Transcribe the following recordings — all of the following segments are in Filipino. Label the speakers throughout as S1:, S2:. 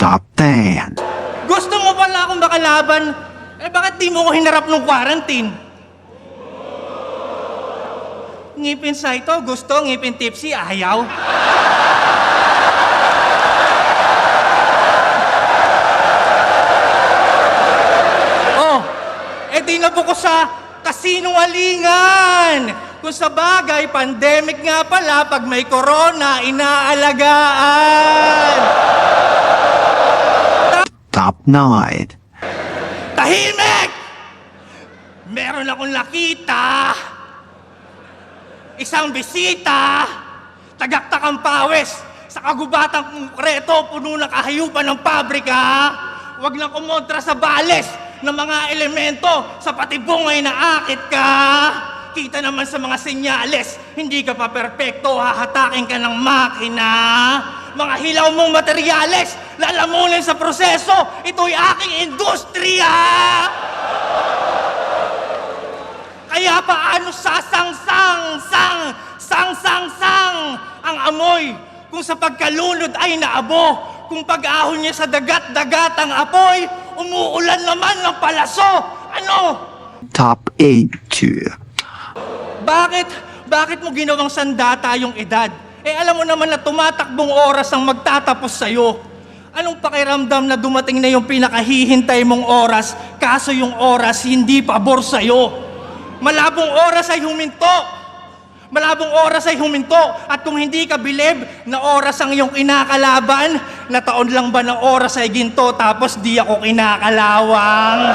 S1: Top 10.
S2: Gusto mo pala akong makalaban? Bakit di mo ko hinarap nung quarantine? Ngipin sa ito, gusto. Ngipin tipsy, ayaw. Di nabuko sa kasinungalingan. Kung sa bagay, pandemic nga pala, pag may corona, inaalagaan.
S1: Top 9.
S2: Tahimik! Meron akong nakita. Isang bisita. Tagaktak ang pawis. Sa kagubatang konkreto, puno ng kahayupan ng pabrika. Huwag na kumontra sa bales ng mga elemento sa patibong ay naakit ka. Kita naman sa mga senyales, hindi ka pa perpekto, hahatakin ka ng makina. Mga hilaw mong materyales, lalamunin sa proseso, ito'y aking industriya. Kaya paano sang ang amoy kung sa pagkalunod ay naabo, kung pag-ahon niya sa dagat-dagat ang apoy, umuulan naman ng palaso. Ano?
S1: Top 8.
S2: Bakit mo ginawang sandata yung edad? Alam mo naman na tumatakbong oras ang magtatapos sa'yo. Anong pakiramdam na dumating na yung pinakahihintay mong oras, kaso yung oras hindi pabor sa'yo? Malabong oras ay huminto. Malabong oras ay huminto. At kung hindi ka bilib na oras ang iyong kinakalaban, na taon lang ba ng oras ay ginto tapos di ako kinakalawang?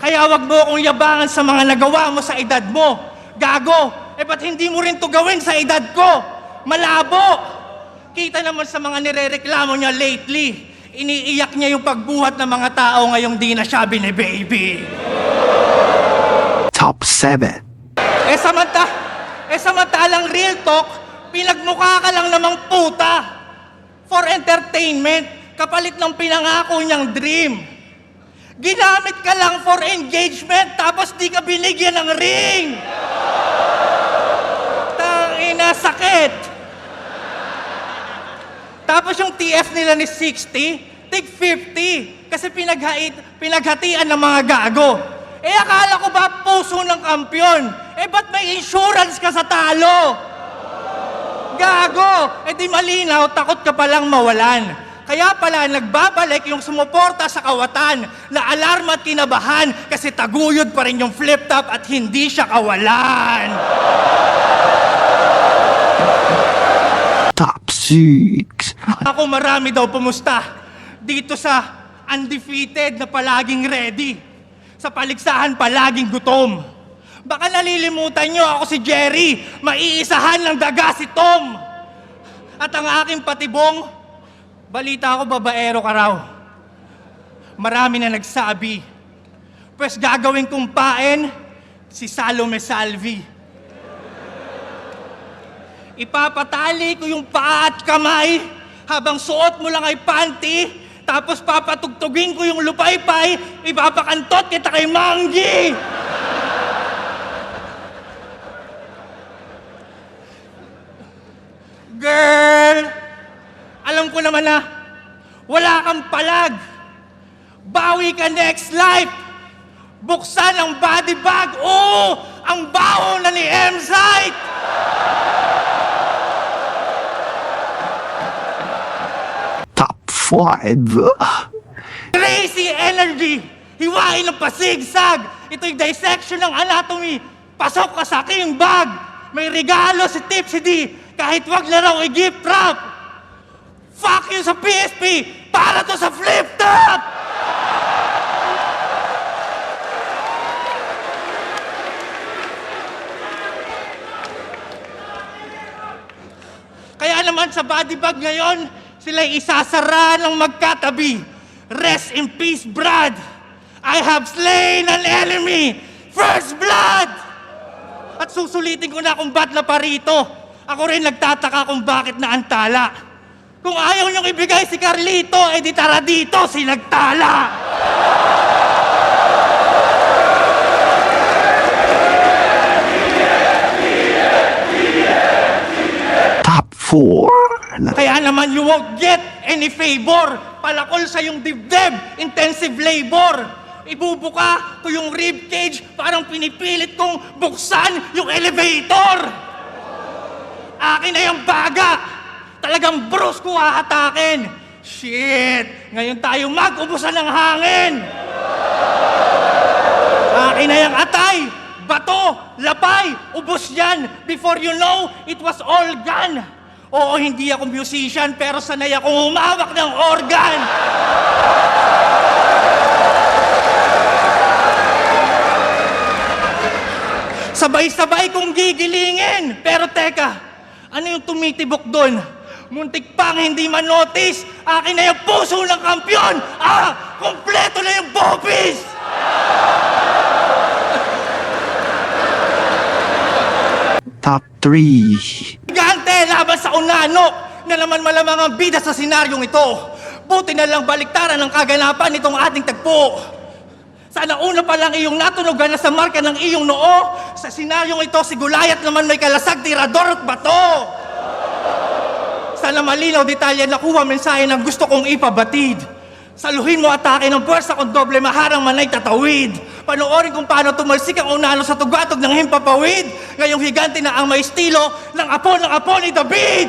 S2: Kaya wag mo akong yabangan sa mga nagawa mo sa edad mo. Gago, ba't hindi mo rin to gawin sa edad ko? Malabo! Kita naman sa mga nirereklamo niya lately. Iniiyak niya yung pagbuhat ng mga tao ngayong di na siya bine-baby.
S1: Top 7.
S2: Samantalang real talk, pinagmukha ka lang namang puta. For entertainment, kapalit ng pinangako niyang dream. Ginamit ka lang for engagement, tapos di ka binigyan ng ring. Tangina, sakit. Tapos yung TF nila ni 60, tig 50. Kasi pinaghatian ng mga gago. Akala ko ba puso ng kampyon? Ba't may insurance ka sa talo? Gago! Di malinaw, takot ka palang mawalan. Kaya pala nagbabalik yung sumuporta sa kawatan na alarma at kinabahan kasi taguyod pa rin yung flip-top at hindi siya kawalan.
S1: Top 6.
S2: Ako marami daw pumusta dito sa undefeated na palaging ready. Sa paligsahan palaging gutom. Baka nalilimutan nyo ako si Jerry, maiisahan ng daga si Tom. At ang aking patibong, balita ko babaero ka raw. Marami na nagsabi. Pues gagawin kong paen si Salome Salvi. Ipapatali ko yung paa at kamay habang suot mo lang ay panty, tapos papatugtugin ko yung lupaypay, ipapakantot kita kay Manggi. Girl, alam ko naman na wala kang palag. Bawi ka next life. Buksan ang body bag. Oo, ang baho na ni M-Site.
S1: Top 5.
S2: Crazy energy. Hiwain ng pasigsag. Ito'y dissection ng anatomy. Pasok ka sa aking bag. May regalo si Tipsy D. Kahit wag na raw i-gift wrap. Fuck you sa PSP! Para to sa flip-top! Kaya naman sa body bag ngayon, sila'y isasara ng magkatabi. Rest in peace, Brad! I have slain an enemy! First blood! At susulitin ko na kung ba't na parito. Ako rin nagtataka kung bakit naantala. Kung ayaw niyong ibigay si Carlito, di tara dito, sinagtala!
S1: 4.
S2: Kaya naman you won't get any favor. Palakol sa yung dibdib, intensive labor. Ibubuka ko yung rib cage, parang pinipilit kong buksan yung elevator. Akin na yung baga. Talagang bros ko hahatakin. Shit! Ngayon tayo mag-ubusan ng hangin. Akin na yung atay, bato, lapay, ubos yan. Before you know, it was all gone. Oo, hindi ako musician, pero sanay akong humawak ng organ. Sabay-sabay kong gigilingin. Pero teka, ano yung tumitibok doon? Muntik pang hindi man-notice. Akin na yung puso ng kampyon. Kompleto na yung bopis!
S1: Top 3.
S2: Gigante laban sa unano na naman malamang ang bida sa senaryong ito. Buti na lang baliktaran ng kaganapan nitong ating tagpo. Sana una pa lang iyong natunugan na sa marka ng iyong noo. Sa senaryong ito, si Goliath naman may kalasag, tirador at bato. Sana malinaw detalye nakuha mensahe ng gusto kong ipabatid. Saluhin mo atake ng puwersa kung doble maharang manay tatawid. Panoorin kung paano tumalsik ang unano sa tugatog ng himpapawid. Ngayong higante na ang may estilo ng apo ni David.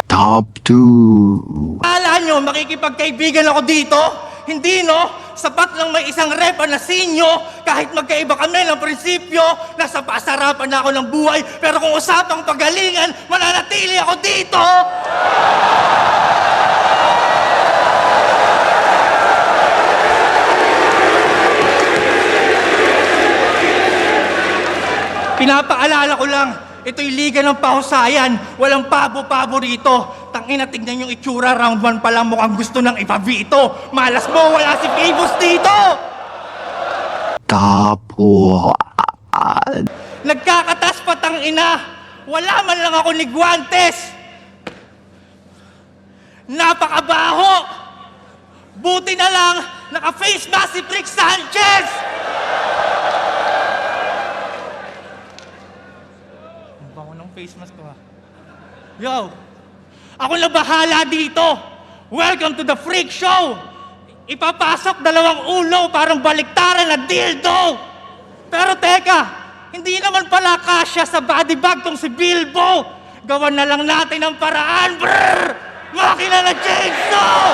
S1: Top 2.
S2: Akala nyo makikipagkaibigan ako dito? Hindi, no? Sapat lang may isang rep na sinyo, kahit magkaiba kami ng prinsipyo, nasa pasarapan na ako ng buhay, pero kung usapang pagalingan, mananatili ako dito! Pinapaalala ko lang, ito'y liga ng pahusayan, walang pabo-pabo rito. Tangina, tignan yung itsura, round 1 pa lang mukhang gusto nang ipabito. Malas mo, wala si Phoebus dito!
S1: Top 1.
S2: Nagkakatas pa tangina, wala man lang ako ni Guantes. Napakabaho! Buti na lang, naka-face mask si Rick Sanchez! Ang bango ng face mask ko ha. Yo! Ako na bahala dito! Welcome to the freak show! Ipapasok 2 ulo parang baliktaran na dildo! Pero teka, hindi naman pala kasya sa body bag tong si Bilbo! Gawan na lang natin ang paraan, brrr! Makina na chainsaw!